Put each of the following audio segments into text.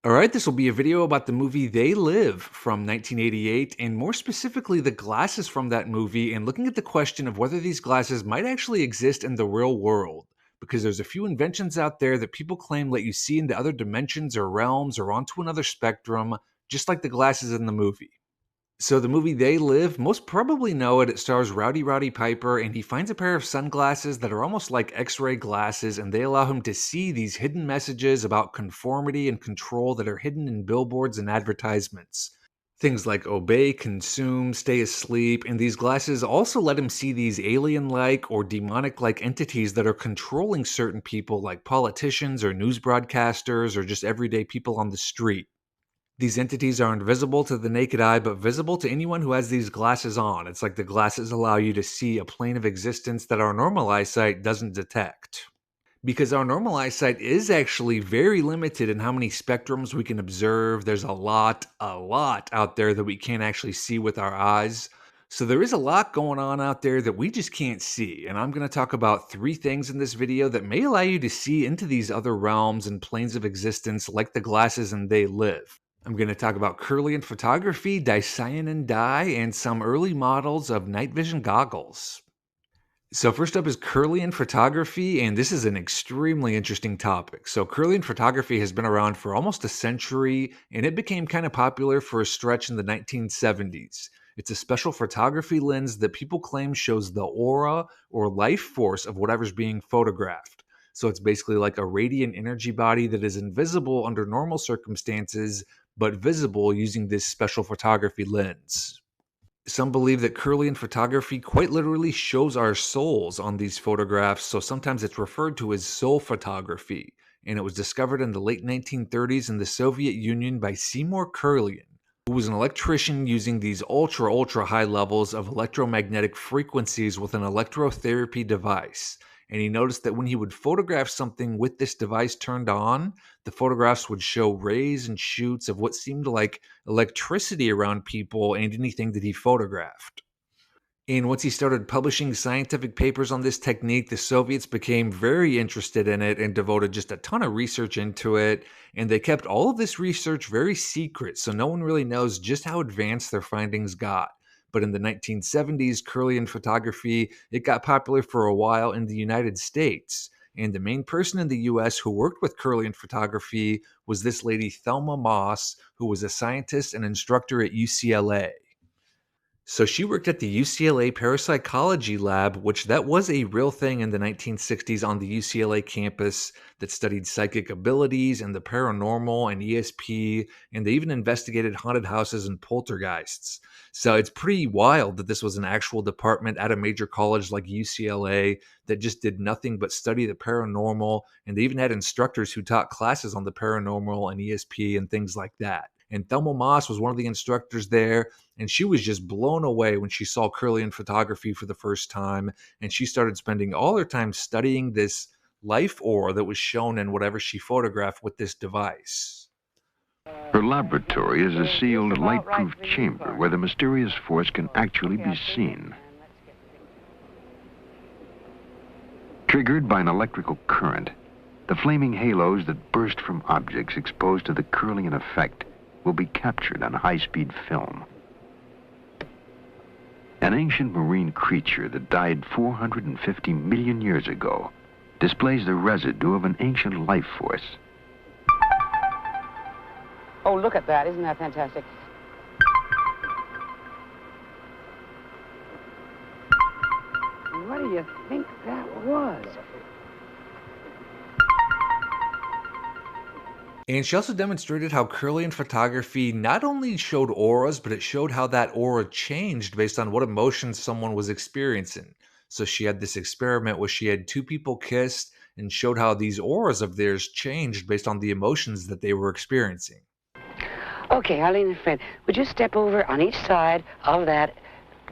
Alright, this will be a video about the movie They Live from 1988, and more specifically the glasses from that movie, and looking at the question of whether these glasses might actually exist in the real world. Because there's a few inventions out there that people claim let you see into other dimensions or realms or onto another spectrum, just like the glasses in the movie. So the movie They Live, most probably know it. It stars Rowdy Roddy Piper, and he finds a pair of sunglasses that are almost like X-ray glasses, and they allow him to see these hidden messages about conformity and control that are hidden in billboards and advertisements. Things like obey, consume, stay asleep, and these glasses also let him see these alien-like or demonic-like entities that are controlling certain people like politicians or news broadcasters or just everyday people on the street. These entities are invisible to the naked eye, but visible to anyone who has these glasses on. It's like the glasses allow you to see a plane of existence that our normal eyesight doesn't detect. Because our normal eyesight is actually very limited in how many spectrums we can observe. There's a lot out there that we can't actually see with our eyes. So there is a lot going on out there that we just can't see. And I'm going to talk about 3 things in this video that may allow you to see into these other realms and planes of existence like the glasses and They Live. I'm going to talk about Kirlian Photography, Dicyanin Dye, and some early models of night vision goggles. So first up is Kirlian Photography, and this is an extremely interesting topic. So Kirlian Photography has been around for almost a century, and it became kind of popular for a stretch in the 1970s. It's a special photography lens that people claim shows the aura or life force of whatever's being photographed. So it's basically like a radiant energy body that is invisible under normal circumstances, but visible using this special photography lens. Some believe that Kirlian photography quite literally shows our souls on these photographs, so sometimes it's referred to as soul photography, and it was discovered in the late 1930s in the Soviet Union by Seymour Kirlian, who was an electrician using these ultra high levels of electromagnetic frequencies with an electrotherapy device. And he noticed that when he would photograph something with this device turned on, the photographs would show rays and shoots of what seemed like electricity around people and anything that he photographed. And once he started publishing scientific papers on this technique, the Soviets became very interested in it and devoted just a ton of research into it. And they kept all of this research very secret, so no one really knows just how advanced their findings got. But in the 1970s, Kirlian photography, it got popular for a while in the United States. And the main person in the US who worked with Kirlian photography was this lady, Thelma Moss, who was a scientist and instructor at UCLA. So she worked at the UCLA parapsychology lab, which that was a real thing in the 1960s on the UCLA campus that studied psychic abilities and the paranormal and ESP, and they even investigated haunted houses and poltergeists. So it's pretty wild that this was an actual department at a major college like UCLA that just did nothing but study the paranormal, and they even had instructors who taught classes on the paranormal and ESP and things like that. And Thelma Moss was one of the instructors there, and she was just blown away when she saw Kirlian photography for the first time. And she started spending all her time studying this life aura that was shown in whatever she photographed with this device. Her laboratory is a sealed, light-proof chamber where the mysterious force can actually be seen. Triggered by an electrical current, the flaming halos that burst from objects exposed to the Kirlian effect will be captured on high-speed film. An ancient marine creature that died 450 million years ago displays the residue of an ancient life force. Oh, look at that. Isn't that fantastic? What do you think that was? And she also demonstrated how Kirlian photography not only showed auras, but it showed how that aura changed based on what emotions someone was experiencing. So she had this experiment where she had 2 people kiss and showed how these auras of theirs changed based on the emotions that they were experiencing. Okay, Arlene and Fred, would you step over on each side of that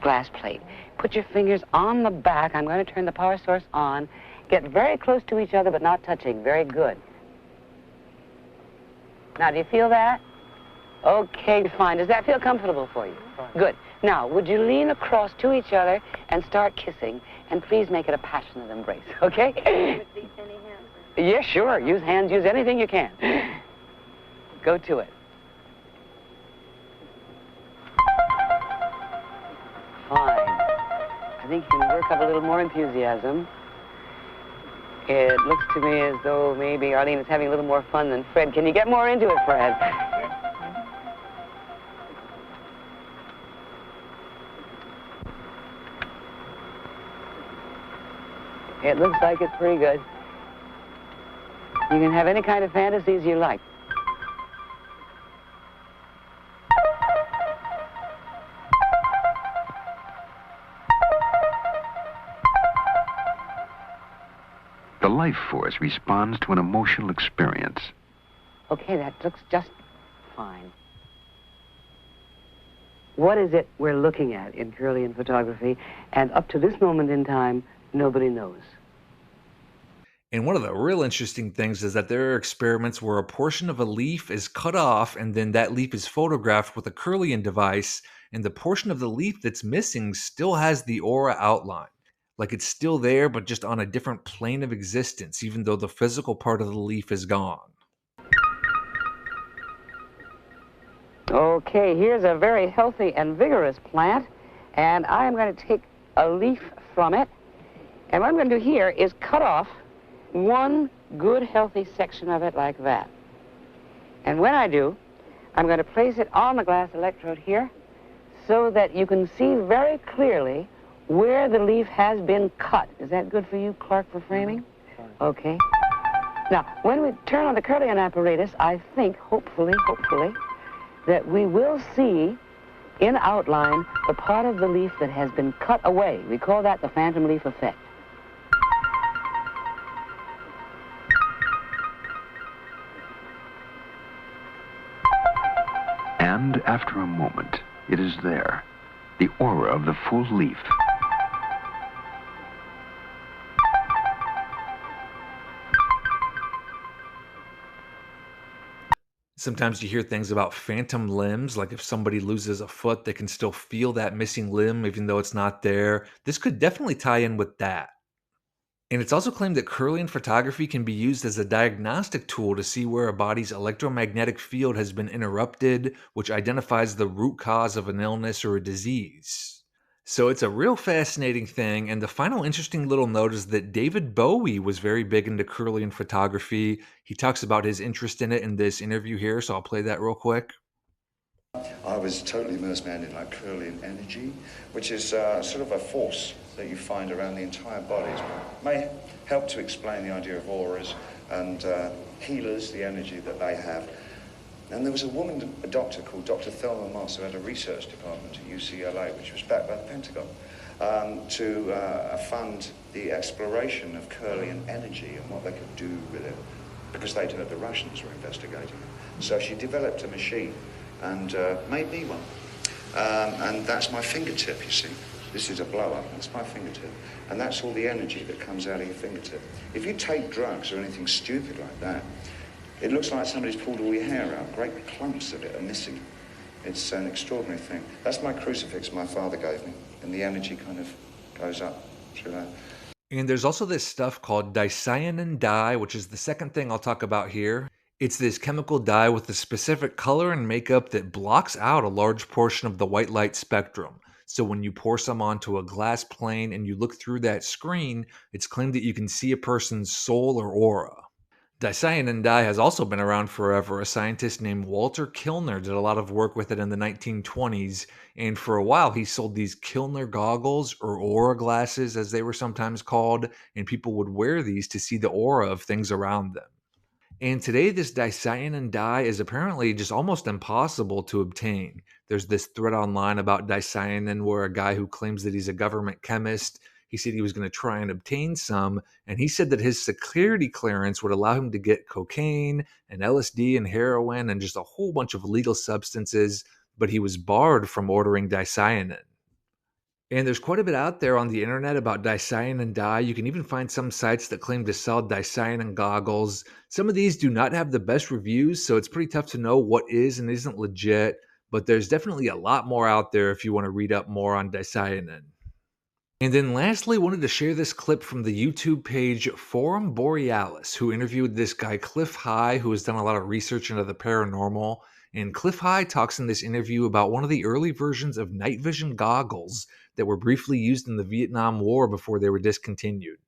glass plate? Put your fingers on the back. I'm going to turn the power source on. Get very close to each other, but not touching. Very good. Now, do you feel that? Okay, fine. Does that feel comfortable for you? Fine. Good. Now, would you lean across to each other and start kissing? And please make it a passionate embrace, okay? Yes, sure. Use hands. Use anything you can. Go to it. Fine. I think you can work up a little more enthusiasm. It looks to me as though maybe Arlene is having a little more fun than Fred. Can you get more into it, Fred? It looks like it's pretty good. You can have any kind of fantasies you like. The life force responds to an emotional experience. Okay, that looks just fine. What is it we're looking at in Kirlian photography? And up to this moment in time, nobody knows. And one of the real interesting things is that there are experiments where a portion of a leaf is cut off and then that leaf is photographed with a Kirlian device, and the portion of the leaf that's missing still has the aura outline. Like it's still there, but just on a different plane of existence, even though the physical part of the leaf is gone. Okay, here's a very healthy and vigorous plant, and I'm going to take a leaf from it. And what I'm going to do here is cut off one good, healthy section of it like that. And when I do, I'm going to place it on the glass electrode here so that you can see very clearly where the leaf has been cut. Is that good for you, Clark, for framing? Okay. Now, when we turn on the Kirlian apparatus, I think, hopefully, that we will see in outline the part of the leaf that has been cut away. We call that the phantom leaf effect. And after a moment, it is there, the aura of the full leaf. Sometimes you hear things about phantom limbs, like if somebody loses a foot, they can still feel that missing limb even though it's not there. This could definitely tie in with that. And it's also claimed that Kirlian photography can be used as a diagnostic tool to see where a body's electromagnetic field has been interrupted, which identifies the root cause of an illness or a disease. So it's a real fascinating thing, and the final interesting little note is that David Bowie was very big into Kirlian photography. He talks about his interest in it in this interview here, so I'll play that real quick. I was totally immersed, man, in like Kirlian energy, which is sort of a force that you find around the entire body. It may help to explain the idea of auras and healers, the energy that they have. And there was a woman, a doctor called Dr. Thelma Moss, who had a research department at UCLA, which was backed by the Pentagon, to fund the exploration of Kirlian energy and what they could do with it, because they'd heard the Russians were investigating it. So she developed a machine and made me one. And that's my fingertip, you see. This is a blow-up, that's my fingertip. And that's all the energy that comes out of your fingertip. If you take drugs or anything stupid like that, it looks like somebody's pulled all your hair out. Great clumps of it are missing. It's an extraordinary thing. That's my crucifix my father gave me, and the energy kind of goes up through that. And there's also this stuff called Dicyanin Dye, which is the second thing I'll talk about here. It's this chemical dye with a specific color and makeup that blocks out a large portion of the white light spectrum. So when you pour some onto a glass plane and you look through that screen, it's claimed that you can see a person's soul or aura. Dicyanin dye has also been around forever. A scientist named Walter Kilner did a lot of work with it in the 1920s, and for a while he sold these Kilner goggles, or aura glasses as they were sometimes called, and people would wear these to see the aura of things around them. And today, this dicyanin dye is apparently just almost impossible to obtain. There's this thread online about dicyanin where a guy who claims that he's a government chemist, he said he was going to try and obtain some, and he said that his security clearance would allow him to get cocaine and LSD and heroin and just a whole bunch of illegal substances, but he was barred from ordering dicyanin. And there's quite a bit out there on the internet about dicyanin dye. You can even find some sites that claim to sell dicyanin goggles. Some of these do not have the best reviews, so it's pretty tough to know what is and isn't legit, but there's definitely a lot more out there if you want to read up more on dicyanin. And then lastly, wanted to share this clip from the YouTube page Forum Borealis, who interviewed this guy Cliff High, who has done a lot of research into the paranormal. And Cliff High talks in this interview about one of the early versions of night vision goggles that were briefly used in the Vietnam War before they were discontinued.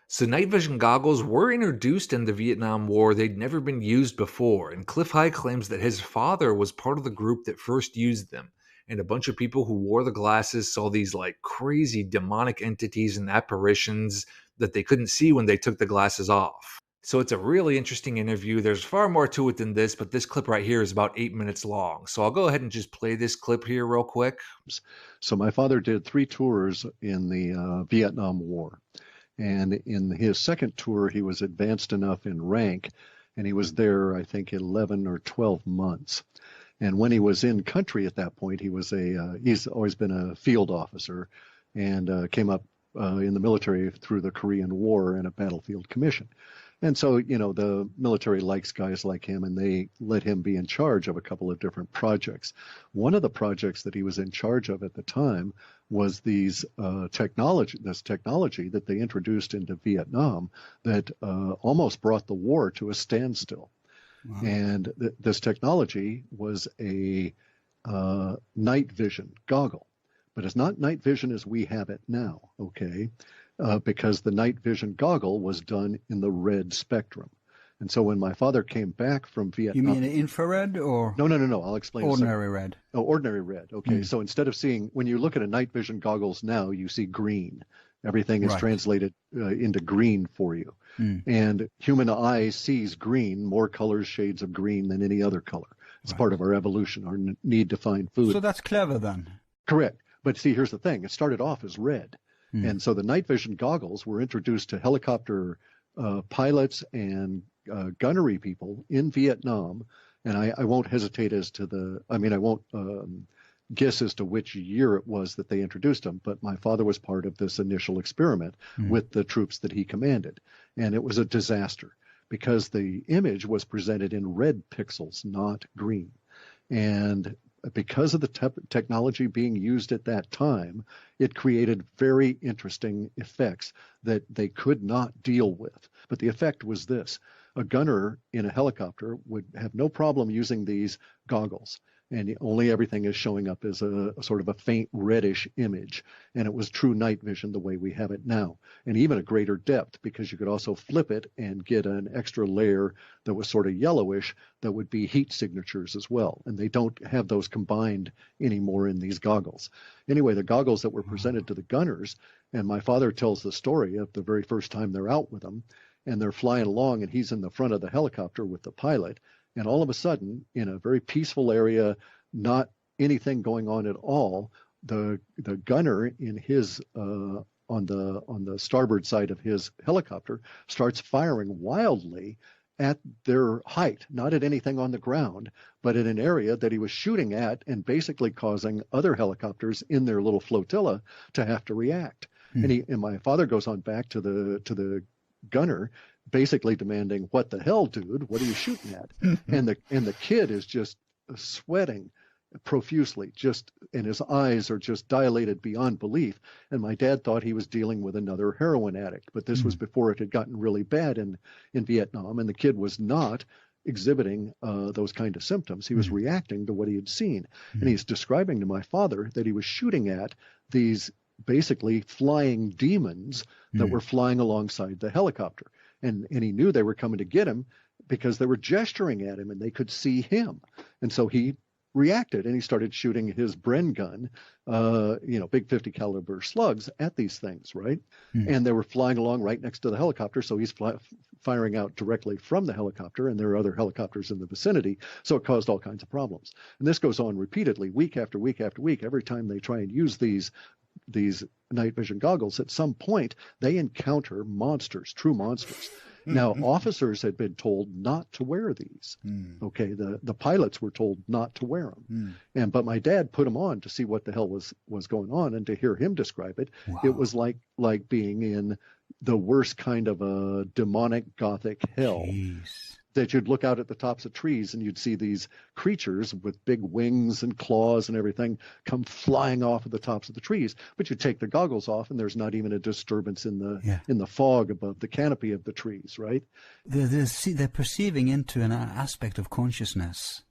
So night vision goggles were introduced in the Vietnam War. They'd never been used before, and Cliff High claims that his father was part of the group that first used them. And a bunch of people who wore the glasses saw these like crazy demonic entities and apparitions that they couldn't see when they took the glasses off. So it's a really interesting interview. There's far more to it than this, but this clip right here is about 8 minutes long. So I'll go ahead and just play this clip here real quick. So my father did 3 tours in the Vietnam War. And in his second tour, he was advanced enough in rank, and he was there, I think, 11 or 12 months. And when he was in country at that point, he's always been a field officer and came up in the military through the Korean War and a battlefield commission. And so, the military likes guys like him, and they let him be in charge of a couple of different projects. One of the projects that he was in charge of at the time was this technology that they introduced into Vietnam that almost brought the war to a standstill. Wow. And this technology was a night vision goggle, but it's not night vision as we have it now, okay? Because the night vision goggle was done in the red spectrum. And so when my father came back from Vietnam... You mean infrared or... No. I'll explain. Ordinary red. Oh, ordinary red. Okay. So instead of seeing... When you look at a night vision goggles now, you see green. Everything is translated into green for you. And human eye sees green, more colors, shades of green than any other color. It's part of our evolution, our need to find food. So that's clever then. Correct. But see, here's the thing. It started off as red. And so the night vision goggles were introduced to helicopter pilots and gunnery people in Vietnam. And I won't hesitate I won't guess as to which year it was that they introduced them. But my father was part of this initial experiment with the troops that he commanded. And it was a disaster because the image was presented in red pixels, not green. And because of the technology being used at that time, it created very interesting effects that they could not deal with. But the effect was this. A gunner in a helicopter would have no problem using these goggles. And only everything is showing up as a sort of a faint reddish image. And it was true night vision the way we have it now. And even a greater depth, because you could also flip it and get an extra layer that was sort of yellowish that would be heat signatures as well. And they don't have those combined anymore in these goggles. Anyway, the goggles that were presented to the gunners, and my father tells the story of the very first time they're out with them, and they're flying along, and he's in the front of the helicopter with the pilot. And all of a sudden, in a very peaceful area, not anything going on at all, the gunner in his on the starboard side of his helicopter starts firing wildly at their height, not at anything on the ground, but at an area that he was shooting at, and basically causing other helicopters in their little flotilla to have to react. And my father goes on back to the gunner, basically demanding, "What the hell, dude? What are you shooting at?" and the kid is just sweating profusely, and his eyes are just dilated beyond belief. And my dad thought he was dealing with another heroin addict, but this was before it had gotten really bad in Vietnam, and the kid was not exhibiting those kind of symptoms. He was reacting to what he had seen. And he's describing to my father that he was shooting at these basically flying demons that were flying alongside the helicopter. And he knew they were coming to get him because they were gesturing at him and they could see him. And so he reacted and he started shooting his Bren gun, big 50 caliber slugs at these things, right? And they were flying along right next to the helicopter. So he's firing out directly from the helicopter, and there are other helicopters in the vicinity. So it caused all kinds of problems. And this goes on repeatedly, week after week after week. Every time they try and use these night vision goggles, at some point they encounter monsters, true monsters. Now, officers had been told not to wear these. Okay, the pilots were told not to wear them. But my dad put them on to see what the hell was going on, and to hear him describe it, it was like being in the worst kind of a demonic gothic hell. that you'd look out at the tops of trees and you'd see these creatures with big wings and claws and everything come flying off of the tops of the trees. But you take the goggles off and there's not even a disturbance in the fog above the canopy of the trees, right? They're perceiving into an aspect of consciousness.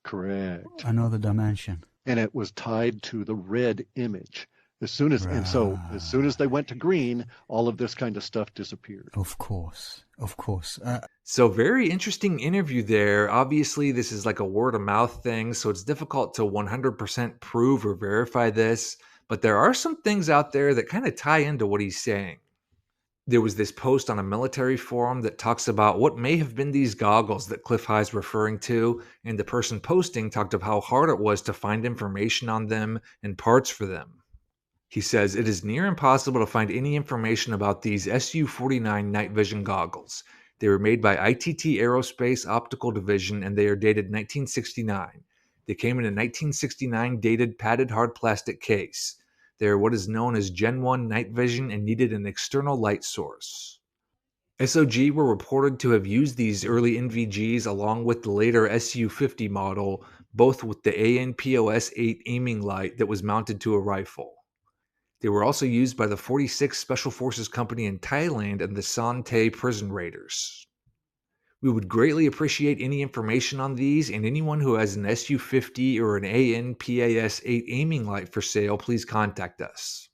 Correct. Another dimension. And it was tied to the red image. As soon as they went to green, all of this kind of stuff disappeared. Of course. So very interesting interview there. Obviously, this is like a word of mouth thing, so it's difficult to 100% prove or verify this. But there are some things out there that kind of tie into what he's saying. There was this post on a military forum that talks about what may have been these goggles that Cliff High's referring to, and the person posting talked of how hard it was to find information on them and parts for them. He says, it is near impossible to find any information about these Su-49 night vision goggles. They were made by ITT Aerospace Optical Division, and they are dated 1969. They came in a 1969 dated padded hard plastic case. They are what is known as Gen 1 night vision and needed an external light source. SOG were reported to have used these early NVGs along with the later Su-50 model, both with the ANPOS-8 aiming light that was mounted to a rifle. They were also used by the 46th Special Forces Company in Thailand and the San Tay prison raiders. We would greatly appreciate any information on these, and anyone who has an Su-50 or an ANPAS-8 aiming light for sale, please contact us.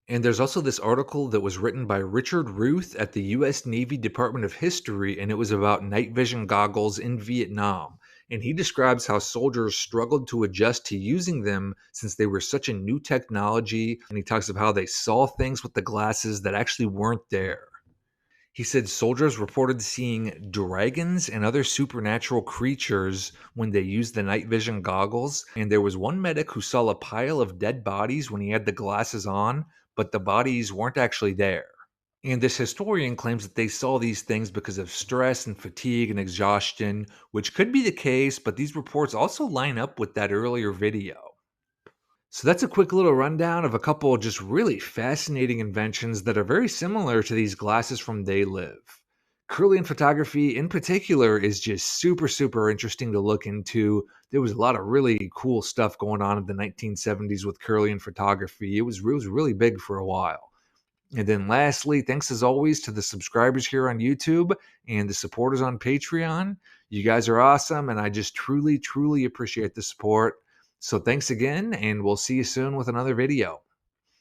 And there's also this article that was written by Richard Ruth at the U.S. Navy Department of History, and it was about night vision goggles in Vietnam. And he describes how soldiers struggled to adjust to using them since they were such a new technology, and he talks of how they saw things with the glasses that actually weren't there. He said soldiers reported seeing dragons and other supernatural creatures when they used the night vision goggles, and there was one medic who saw a pile of dead bodies when he had the glasses on, but the bodies weren't actually there. And this historian claims that they saw these things because of stress and fatigue and exhaustion, which could be the case, but these reports also line up with that earlier video. So that's a quick little rundown of a couple of just really fascinating inventions that are very similar to these glasses from They Live. Kirlian Photography in particular is just super, super interesting to look into. There was a lot of really cool stuff going on in the 1970s with Kirlian Photography. It was really big for a while. And then lastly, thanks as always to the subscribers here on YouTube and the supporters on Patreon. You guys are awesome, and I just truly appreciate the support. So thanks again, and we'll see you soon with another video.